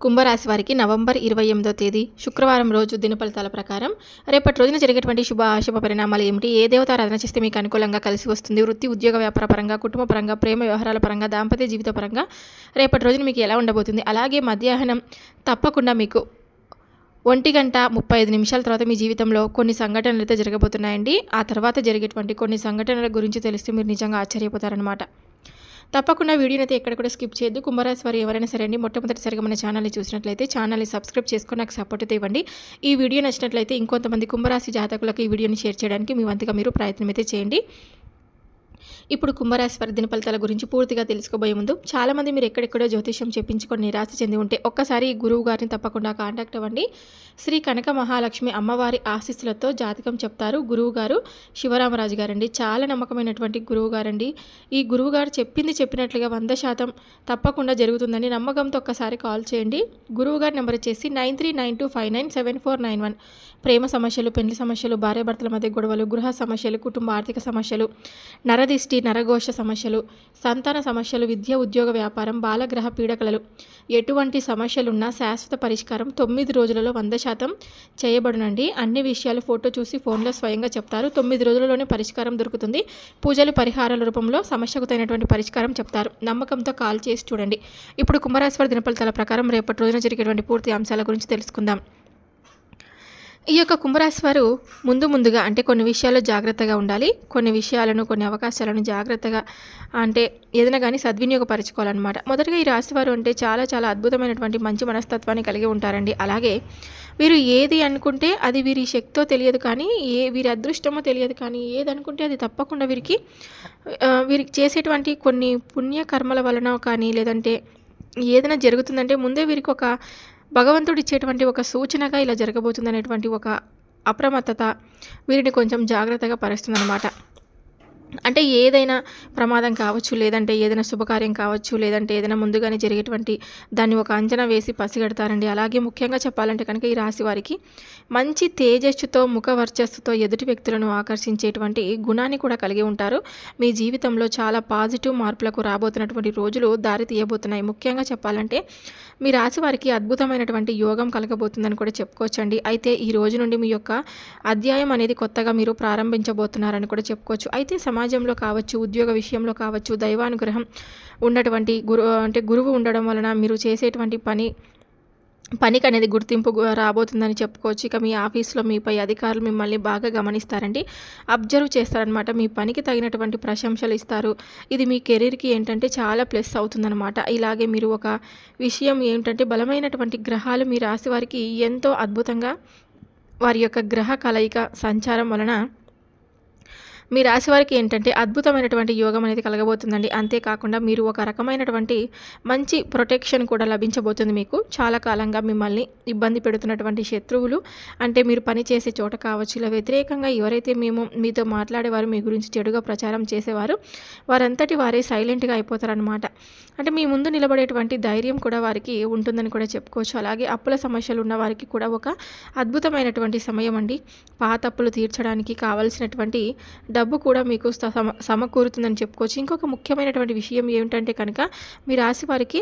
కుంభరాశి వారికి నవంబర్ 28వ తేదీ శుక్రవారం రోజు దిన ఫలితాల ప్రకారం రేపటి రోజున జరిగేటువంటి శుభ అశుభ పరిణామాలు ఏమిటి, ఏ దేవతారాధన చేస్తే మీకు అనుకూలంగా కలిసి వస్తుంది, వృత్తి ఉద్యోగ వ్యాపార పరంగా, కుటుంబ పరంగా, ప్రేమ వ్యవహారాల పరంగా, దాంపత్య జీవిత పరంగా రేపటి రోజున మీకు ఎలా ఉండబోతుంది. అలాగే మధ్యాహ్నం తప్పకుండా మీకు 1:35 తర్వాత మీ జీవితంలో కొన్ని సంఘటనలు అయితే జరగబోతున్నాయండి. ఆ తర్వాత జరిగేటువంటి కొన్ని సంఘటనల గురించి తెలిస్తే మీరు నిజంగా ఆశ్చర్యపోతారనమాట. తప్పకుండా వీడియోని అయితే ఎక్కడ కూడా స్కిప్ చేయొద్దు. కుంభరాశి వారు ఎవరైనా సరే అండి మొట్టమొదటిసారిగా మన ఛానల్ని చూసినట్లయితే ఛానల్ని సబ్స్క్రైబ్ చేసుకొని నాకు సపోర్ట్ అయితే ఇవ్వండి. ఈ వీడియో నచ్చినట్లయితే ఇంకొంతమంది కుంభరాశి జాతకులకు ఈ వీడియోని షేర్ చేయడానికి మీ వంతుగా మీరు ప్రయత్నం అయితే చేయండి. ఇప్పుడు కుంభరాశి వారి దిన ఫలితాల గురించి పూర్తిగా తెలుసుకోబోయే ముందు చాలామంది మీరు ఎక్కడెక్కడో జ్యోతిష్యం చెప్పించుకొని నిరాశ చెంది ఉంటే ఒక్కసారి గురువు గారిని తప్పకుండా కాంటాక్ట్ అవ్వండి. శ్రీ కనక మహాలక్ష్మి అమ్మవారి ఆశీస్సులతో జాతకం చెప్తారు గురువు గారు శివరామరాజు గారండి. చాలా నమ్మకమైనటువంటి గురువు గారండి. ఈ గురువు గారు చెప్పింది చెప్పినట్లుగా 100% తప్పకుండా జరుగుతుందని నమ్మకంతో ఒక్కసారి కాల్ చేయండి. గురువు గారి నెంబర్ వచ్చేసి 9392597491. ప్రేమ సమస్యలు, పెళ్లి సమస్యలు, భార్యాభర్తల మధ్య గొడవలు, గృహ సమస్యలు, కుటుంబ ఆర్థిక సమస్యలు, నరదిష్టి, నరఘోష సమస్యలు, సంతాన సమస్యలు, విద్య ఉద్యోగ వ్యాపారం, బాలగ్రహ పీడకలలు, ఎటువంటి సమస్యలున్నా శాశ్వత పరిష్కారం 9 రోజులలో 100% చేయబడునండి. అన్ని విషయాలు ఫోటో చూసి ఫోన్లో స్వయంగా చెప్తారు. 9 రోజులలోనే పరిష్కారం దొరుకుతుంది. పూజలు పరిహారాల రూపంలో సమస్యకు తగినటువంటి పరిష్కారం చెప్తారు. నమ్మకంతో కాల్ చేసి చూడండి. ఇప్పుడు కుంభరాశి వారి దినఫలితాల ప్రకారం రేపటి రోజున జరిగేటువంటి పూర్తి అంశాల గురించి తెలుసుకుందాం. ఈ యొక్క కుంభరాశి వారు ముందుగా అంటే కొన్ని విషయాల్లో జాగ్రత్తగా ఉండాలి. కొన్ని విషయాలను, కొన్ని అవకాశాలను జాగ్రత్తగా అంటే ఏదైనా కానీ సద్వినియోగపరచుకోవాలన్నమాట. మొదటగా ఈ రాశి వారు అంటే చాలా అద్భుతమైనటువంటి మంచి మనస్తత్వాన్ని కలిగి ఉంటారండి. అలాగే వీరు ఏది అనుకుంటే అది వీరి శక్తితో తెలియదు, కానీ వీరి అదృష్టమో తెలియదు, కానీ ఏది అనుకుంటే అది తప్పకుండా వీరికి చేసేటువంటి కొన్ని పుణ్యకర్మల వలన కానీ లేదంటే ఏదైనా జరుగుతుందంటే ముందే వీరికి ఒక భగవంతుడు ఇచ్చేటువంటి ఒక సూచనగా ఇలా జరగబోతుందనేటువంటి ఒక అప్రమత్తత వీరిని కొంచెం జాగ్రత్తగా పరుస్తుందన్నమాట. అంటే ఏదైనా ప్రమాదం కావచ్చు, లేదంటే ఏదైనా శుభకార్యం కావచ్చు, లేదంటే ఏదైనా ముందుగానే జరిగేటువంటి దాన్ని ఒక అంచనా వేసి పసిగడతారండి. అలాగే ముఖ్యంగా చెప్పాలంటే కనుక ఈ రాశి వారికి మంచి తేజస్సుతో, ముఖ వర్చస్సుతో ఎదుటి వ్యక్తులను ఆకర్షించేటువంటి గుణాన్ని కూడా కలిగి ఉంటారు. మీ జీవితంలో చాలా పాజిటివ్ మార్పులకు రాబోతున్నటువంటి రోజులు దారి తీయబోతున్నాయి. ముఖ్యంగా చెప్పాలంటే మీ రాశి వారికి అద్భుతమైనటువంటి యోగం కలగబోతుందని కూడా చెప్పుకోవచ్చండి. అయితే ఈ రోజు నుండి మీ యొక్క అధ్యాయం అనేది కొత్తగా మీరు ప్రారంభించబోతున్నారని కూడా చెప్పుకోవచ్చు. అయితే సమాజంలో కావచ్చు, ఉద్యోగ విషయంలో కావచ్చు, దైవానుగ్రహం ఉన్నటువంటి గురువు ఉండడం వలన మీరు చేసేటువంటి పనికి అనేది గుర్తింపు రాబోతుందని చెప్పుకోవచ్చు. ఇక మీ ఆఫీస్లో మీపై అధికారులు మిమ్మల్ని బాగా గమనిస్తారండి, అబ్జర్వ్ చేస్తారనమాట. మీ పనికి తగినటువంటి ప్రశంసలు ఇస్తారు. ఇది మీ కెరీర్కి ఏంటంటే చాలా ప్లస్ అవుతుందన్నమాట. ఇలాగే మీరు ఒక విషయం ఏంటంటే బలమైనటువంటి గ్రహాలు మీ రాశి వారికి ఎంతో అద్భుతంగా వారి యొక్క గ్రహ కలయిక సంచారం వలన మీ రాశి వారికి ఏంటంటే అద్భుతమైనటువంటి యోగం అనేది కలగబోతుందండి. అంతేకాకుండా మీరు ఒక రకమైనటువంటి మంచి ప్రొటెక్షన్ కూడా లభించబోతుంది. మీకు చాలా కాలంగా మిమ్మల్ని ఇబ్బంది పెడుతున్నటువంటి శత్రువులు, అంటే మీరు పనిచేసే చోట కావచ్చు, ఇలా వ్యతిరేకంగా ఎవరైతే మీతో మాట్లాడేవారు, మీ గురించి చెడుగా ప్రచారం చేసేవారు, వారంతటి వారే సైలెంట్గా అయిపోతారనమాట. అంటే మీ ముందు నిలబడేటువంటి ధైర్యం కూడా వారికి ఉంటుందని కూడా చెప్పుకోవచ్చు. అలాగే అప్పుల సమస్యలు ఉన్న వారికి కూడా ఒక అద్భుతమైనటువంటి సమయం అండి. పాత అప్పులు తీర్చడానికి కావాల్సినటువంటి డబ్బు కూడా మీకు సమకూరుతుందని చెప్పుకోవచ్చు. ఇంకొక ముఖ్యమైనటువంటి విషయం ఏమిటంటే కనుక మీ రాశి వారికి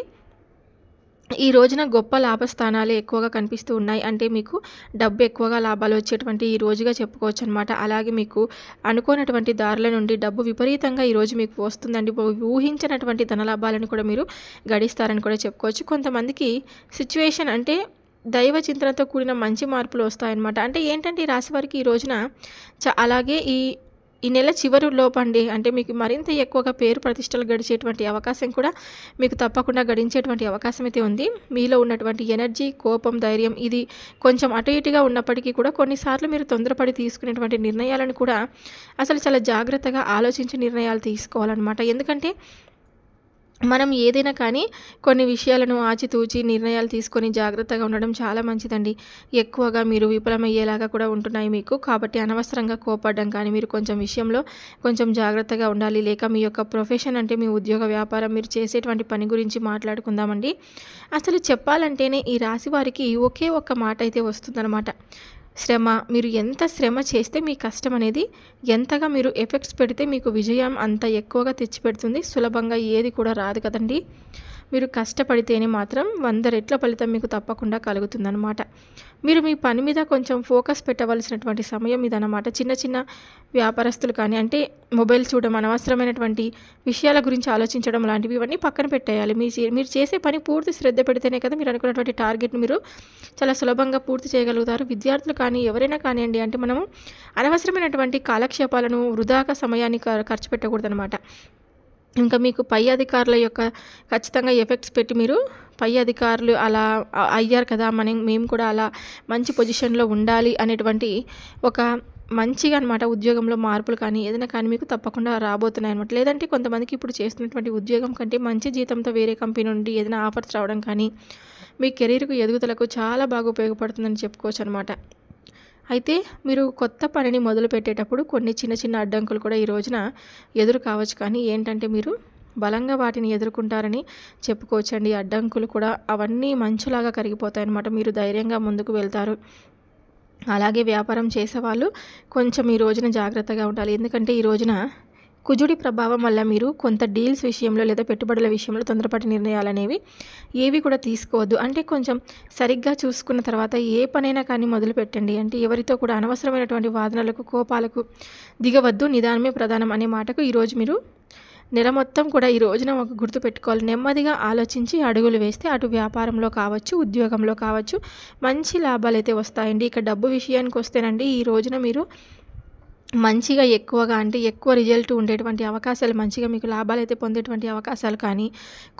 ఈ రోజున గొప్ప లాభస్థానాలే ఎక్కువగా కనిపిస్తూ ఉన్నాయి. అంటే మీకు డబ్బు ఎక్కువగా లాభాలు వచ్చేటువంటి ఈ రోజుగా చెప్పుకోవచ్చు అనమాట. అలాగే మీకు అనుకోనటువంటి దారుల నుండి డబ్బు విపరీతంగా ఈరోజు మీకు వస్తుందండి. ఊహించినటువంటి ధనలాభాలను కూడా మీరు గడిస్తారని కూడా చెప్పుకోవచ్చు. కొంతమందికి సిచ్యువేషన్ అంటే దైవ చింతనతో కూడిన మంచి మార్పులు వస్తాయన్నమాట. అంటే ఏంటంటే ఈ రాశి వారికి ఈ రోజున అలాగే ఈ నెల చివరి లోపండి అంటే మీకు మరింత ఎక్కువగా పేరు ప్రతిష్టలు గడిచేటువంటి అవకాశం కూడా మీకు తప్పకుండా గడించేటువంటి అవకాశం అయితే ఉంది. మీలో ఉన్నటువంటి ఎనర్జీ, కోపం, ధైర్యం ఇది కొంచెం అటు ఇటుగా ఉన్నప్పటికీ కూడా కొన్నిసార్లు మీరు తొందరపడి తీసుకునేటువంటి నిర్ణయాలను కూడా అసలు చాలా జాగ్రత్తగా ఆలోచించి నిర్ణయాలు తీసుకోవాలన్నమాట. ఎందుకంటే మనం ఏదైనా కానీ కొన్ని విషయాలను ఆచితూచి నిర్ణయాలు తీసుకొని జాగ్రత్తగా ఉండడం చాలా మంచిదండి. ఎక్కువగా మీరు విఫలమయ్యేలాగా కూడా ఉంటున్నాయి మీకు. కాబట్టి అనవసరంగా కోపడడం కానీ మీరు విషయంలో కొంచెం జాగ్రత్తగా ఉండాలి. లేక మీ యొక్క ప్రొఫెషన్ అంటే మీ ఉద్యోగ వ్యాపారం, మీరు చేసేటువంటి పని గురించి మాట్లాడుకుందామండి. అసలు చెప్పాలంటేనే ఈ రాశి వారికి ఒకే ఒక్క మాట అయితే వస్తుందన్నమాట. శ్రమ. మీరు ఎంత శ్రమ చేస్తే మీ కష్టం అనేది ఎంతగా మీరు ఎఫెక్ట్స్ పెడితే మీకు విజయం అంత ఎక్కువగా తెచ్చిపెడుతుంది. సులభంగా ఏది కూడా రాదు కదండి. మీరు కష్టపడితేనే మాత్రం 100 రెట్ల ఫలితం మీకు తప్పకుండా కలుగుతుందనమాట. మీరు మీ పని మీద కొంచెం ఫోకస్ పెట్టవలసినటువంటి సమయం ఇదనమాట. చిన్న చిన్న వ్యాపారస్తులు కానీ అంటే మొబైల్ చూడడం, అనవసరమైనటువంటి విషయాల గురించి ఆలోచించడం లాంటివి ఇవన్నీ పక్కన పెట్టేయాలి. మీరు చేసే పని పూర్తి శ్రద్ధ పెడితేనే కదా మీరు అనుకున్నటువంటి టార్గెట్‌ని మీరు చాలా సులభంగా పూర్తి చేయగలుగుతారు. విద్యార్థులు కానీ ఎవరైనా కానియండి అంటే మనము అనవసరమైనటువంటి కాలక్షేపాలను వృధాగా సమయాన్ని ఖర్చు పెట్టకూడదనమాట. ఇంకా మీకు పై అధికారుల యొక్క ఖచ్చితంగా ఎఫెక్ట్స్ పెట్టి మీరు పై అధికారులు అలా అయ్యారు కదా మేము కూడా అలా మంచి పొజిషన్‌లో ఉండాలి అనేటువంటి ఒక మంచిగా అనమాట ఉద్యోగంలో మార్పులు కానీ ఏదైనా కానీ మీకు తప్పకుండా రాబోతున్నాయన్నమాట. లేదంటే కొంతమందికి ఇప్పుడు చేస్తున్నటువంటి ఉద్యోగం కంటే మంచి జీతంతో వేరే కంపెనీ నుండి ఏదైనా ఆఫర్స్ రావడం కానీ మీ కెరీర్‌కు ఎదుగుదలకు చాలా బాగా ఉపయోగపడుతుందని చెప్పుకోవచ్చనమాట. అయితే మీరు కొత్త పనిని మొదలుపెట్టేటప్పుడు కొన్ని చిన్న చిన్న అడ్డంకులు కూడా ఈ రోజున ఎదురు కావచ్చు. కానీ ఏంటంటే మీరు బలంగా వాటిని ఎదుర్కొంటారని చెప్పుకోవచ్చండి. అడ్డంకులు కూడా అవన్నీ మంచులాగా కరిగిపోతాయన్నమాట. మీరు ధైర్యంగా ముందుకు వెళ్తారు. అలాగే వ్యాపారం చేసేవాళ్ళు కొంచెం ఈ రోజున జాగ్రత్తగా ఉండాలి. ఎందుకంటే ఈ రోజున కుజుడి ప్రభావం వల్ల మీరు కొంత డీల్స్ విషయంలో లేదా పెట్టుబడుల విషయంలో తొందరపాటు నిర్ణయాలనేవి ఏవి కూడా తీసుకోవద్దు. అంటే కొంచెం సరిగ్గా చూసుకున్న తర్వాత ఏ పనైనా కానీ మొదలుపెట్టండి. అంటే ఎవరితో కూడా అనవసరమైనటువంటి వాదనలకు, కోపాలకు దిగవద్దు. నిదానమే ప్రధానం అనే మాటకు ఈరోజు మీరు నెల మొత్తం కూడా ఈ రోజున ఒక గుర్తుపెట్టుకోవాలి. నెమ్మదిగా ఆలోచించి అడుగులు వేస్తే అటు వ్యాపారంలో కావచ్చు, ఉద్యోగంలో కావచ్చు మంచి లాభాలైతే వస్తాయండి. ఇక డబ్బు విషయానికి వస్తేనండి ఈ రోజున మీరు మంచిగా ఎక్కువగా అంటే ఎక్కువ రిజల్ట్ ఉండేటువంటి అవకాశాలు మంచిగా మీకు లాభాలైతే పొందేటువంటి అవకాశాలు కానీ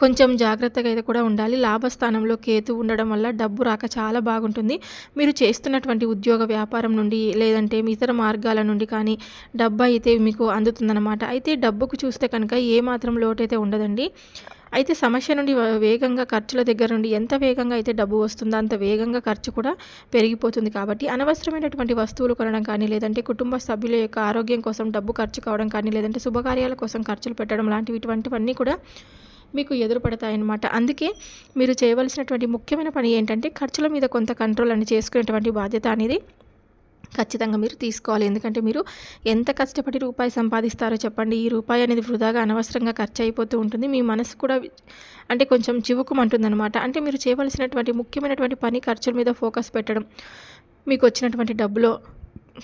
కొంచెం జాగ్రత్తగా అయితే కూడా ఉండాలి. లాభస్థానంలో కేతు ఉండడం వల్ల డబ్బు రాక చాలా బాగుంటుంది. మీరు చేస్తున్నటువంటి ఉద్యోగ వ్యాపారం నుండి లేదంటే ఇతర మార్గాల నుండి కానీ డబ్బు అయితే మీకు అందుతుందన్నమాట. అయితే డబ్బుకు చూస్తే కనుక ఏమాత్రం లోటైతే ఉండదండి. అయితే సమస్య నుండి వేగంగా ఖర్చుల దగ్గర నుండి ఎంత వేగంగా అయితే డబ్బు వస్తుందో అంత వేగంగా ఖర్చు కూడా పెరిగిపోతుంది. కాబట్టి అనవసరమైనటువంటి వస్తువులు కొనడం కానీ లేదంటే కుటుంబ సభ్యుల యొక్క ఆరోగ్యం కోసం డబ్బు ఖర్చు కావడం కానీ లేదంటే శుభకార్యాల కోసం ఖర్చులు పెట్టడం లాంటివి ఇటువంటివన్నీ కూడా మీకు ఎదురుపడతాయన్నమాట. అందుకే మీరు చేయవలసినటువంటి ముఖ్యమైన పని ఏంటంటే ఖర్చుల మీద కొంత కంట్రోల్ అని చేసుకునేటువంటి బాధ్యత అనేది ఖచ్చితంగా మీరు తీసుకోవాలి. ఎందుకంటే మీరు ఎంత కష్టపడి రూపాయి సంపాదిస్తారో చెప్పండి. ఈ రూపాయి అనేది వృధాగా అనవసరంగా ఖర్చు అయిపోతూ ఉంటుంది. మీ మనసు కూడా అంటే కొంచెం చివుకుమంటుందన్నమాట. అంటే మీరు చేయవలసినటువంటి ముఖ్యమైనటువంటి పని ఖర్చుల మీద ఫోకస్ పెట్టడం. మీకు వచ్చినటువంటి డబ్బులో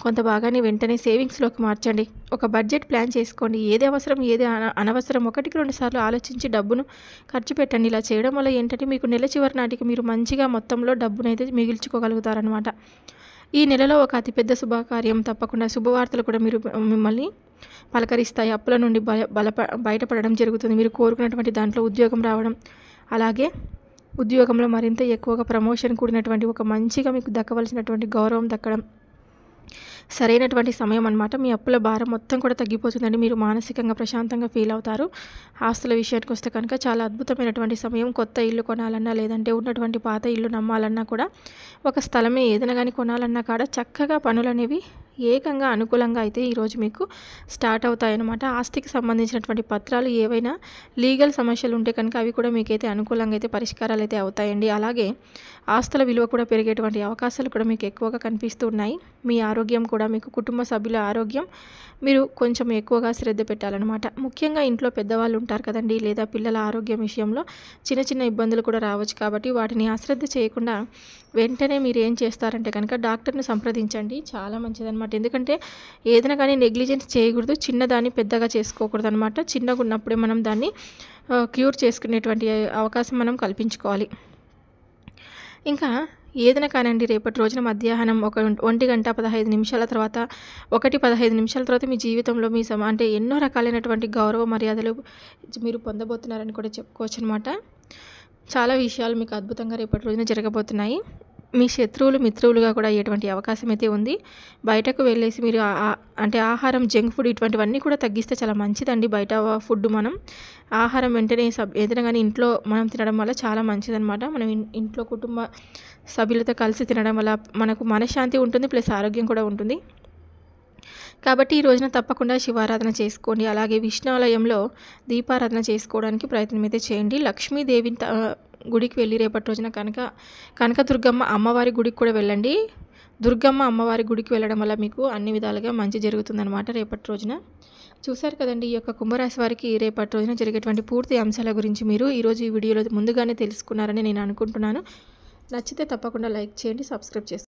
కొంత భాగాన్ని వెంటనే సేవింగ్స్‌లోకి మార్చండి. ఒక బడ్జెట్ ప్లాన్ చేసుకోండి. ఏది అవసరం, ఏది అనవసరం 1కి 2 సార్లు ఆలోచించి డబ్బును ఖర్చు పెట్టండి. ఇలా చేయడం వల్ల ఏంటంటే మీకు నెల చివరి నాటికి మీరు మంచిగా మొత్తంలో డబ్బునైతే మిగిల్చుకోగలుగుతారనమాట. ఈ నెలలో ఒక అతిపెద్ద శుభకార్యం తప్పకుండా శుభవార్తలు కూడా మిమ్మల్ని పలకరిస్తాయి. అప్పుల నుండి బయటపడడం జరుగుతుంది. మీరు కోరుకున్నటువంటి దాంట్లో ఉద్యోగం రావడం, అలాగే ఉద్యోగంలో మరింత ఎక్కువగా ప్రమోషన్ కూడినటువంటి ఒక మంచిగా మీకు దక్కవలసినటువంటి గౌరవం దక్కడం సరైనటువంటి సమయం అనమాట. మీ అప్పుల భారం మొత్తం కూడా తగ్గిపోతుందండి. మీరు మానసికంగా ప్రశాంతంగా ఫీల్ అవుతారు. ఆస్తుల విషయానికి వస్తే కనుక చాలా అద్భుతమైనటువంటి సమయం. కొత్త ఇల్లు కొనాలన్నా లేదంటే ఉన్నటువంటి పాత ఇల్లు నమ్మాలన్నా కూడా ఒక స్థలమే ఏదైనా కానీ కొనాలన్నా కూడా చక్కగా పనులనేవి ఏకంగా అనుకూలంగా అయితే ఈరోజు మీకు స్టార్ట్ అవుతాయన్నమాట. ఆస్తికి సంబంధించినటువంటి పత్రాలు ఏవైనా లీగల్ సమస్యలు ఉంటే కనుక అవి కూడా మీకైతే అనుకూలంగా అయితే పరిష్కారాలు అయితే అవుతాయండి. అలాగే ఆస్తుల విలువ కూడా పెరిగేటువంటి అవకాశాలు కూడా మీకు ఎక్కువగా కనిపిస్తూ ఉన్నాయి. మీ ఆరోగ్యం కూడా మీకు కుటుంబ సభ్యుల ఆరోగ్యం మీరు కొంచెం ఎక్కువగా శ్రద్ధ పెట్టాలన్నమాట. ముఖ్యంగా ఇంట్లో పెద్దవాళ్ళు ఉంటారు కదండి, లేదా పిల్లల ఆరోగ్యం విషయంలో చిన్న చిన్న ఇబ్బందులు కూడా రావచ్చు. కాబట్టి వాటిని అశ్రద్ధ చేయకుండా వెంటనే మీరు ఏం చేస్తారంటే కనుక డాక్టర్ని సంప్రదించండి. చాలా మంచిదన్నమాట. ఎందుకంటే ఏదైనా కానీ నెగ్లిజెన్స్ చేయకూడదు, చిన్నదాన్ని పెద్దగా చేసుకోకూడదు అనమాట. చిన్నగా ఉన్నప్పుడే మనం దాన్ని క్యూర్ చేసుకునేటువంటి అవకాశం మనం కల్పించుకోవాలి. ఇంకా ఏదైనా కానండి రేపటి రోజున మధ్యాహ్నం 1:15 తర్వాత 1:15 తర్వాత మీ జీవితంలో అంటే ఎన్నో రకాలైనటువంటి గౌరవ మర్యాదలు మీరు పొందబోతున్నారని కూడా చెప్పుకోవచ్చు అనమాట. చాలా విషయాలు మీకు అద్భుతంగా రేపటి రోజున జరగబోతున్నాయి. మీ శత్రువులు మిత్రులుగా కూడా అయ్యేటువంటి అవకాశం అయితే ఉంది. బయటకు వెళ్ళేసి మీరు అంటే ఆహారం, జంక్ ఫుడ్ ఇటువంటివన్నీ కూడా తగ్గిస్తే చాలా మంచిదండి. బయట ఫుడ్ మనం ఆహారం వెంటనే ఏదైనా కానీ ఇంట్లో మనం తినడం వల్ల చాలా మంచిదన్నమాట. మనం ఇంట్లో కుటుంబ సభ్యులతో కలిసి తినడం వల్ల మనకు మనశ్శాంతి ఉంటుంది, ప్లస్ ఆరోగ్యం కూడా ఉంటుంది. కాబట్టి ఈ రోజున తప్పకుండా శివారాధన చేసుకోండి. అలాగే విష్ణాలయంలో దీపారాధన చేసుకోవడానికి ప్రయత్నం అయితే చేయండి. లక్ష్మీదేవి గుడికి వెళ్ళి రేపటి రోజున కనకదుర్గమ్మ అమ్మవారి గుడికి కూడా వెళ్ళండి. దుర్గమ్మ అమ్మవారి గుడికి వెళ్ళడం వల్ల మీకు అన్ని విధాలుగా మంచి జరుగుతుందన్నమాట రేపటి రోజున. చూశారు కదండి ఈ యొక్క కుంభరాశి వారికి రేపటి రోజున జరిగేటువంటి పూర్తి అంశాల గురించి మీరు ఈరోజు ఈ వీడియోలో ముందుగానే తెలుసుకున్నారని నేను అనుకుంటున్నాను. నచ్చితే తప్పకుండా లైక్ చేయండి, సబ్స్క్రైబ్ చేసుకోండి.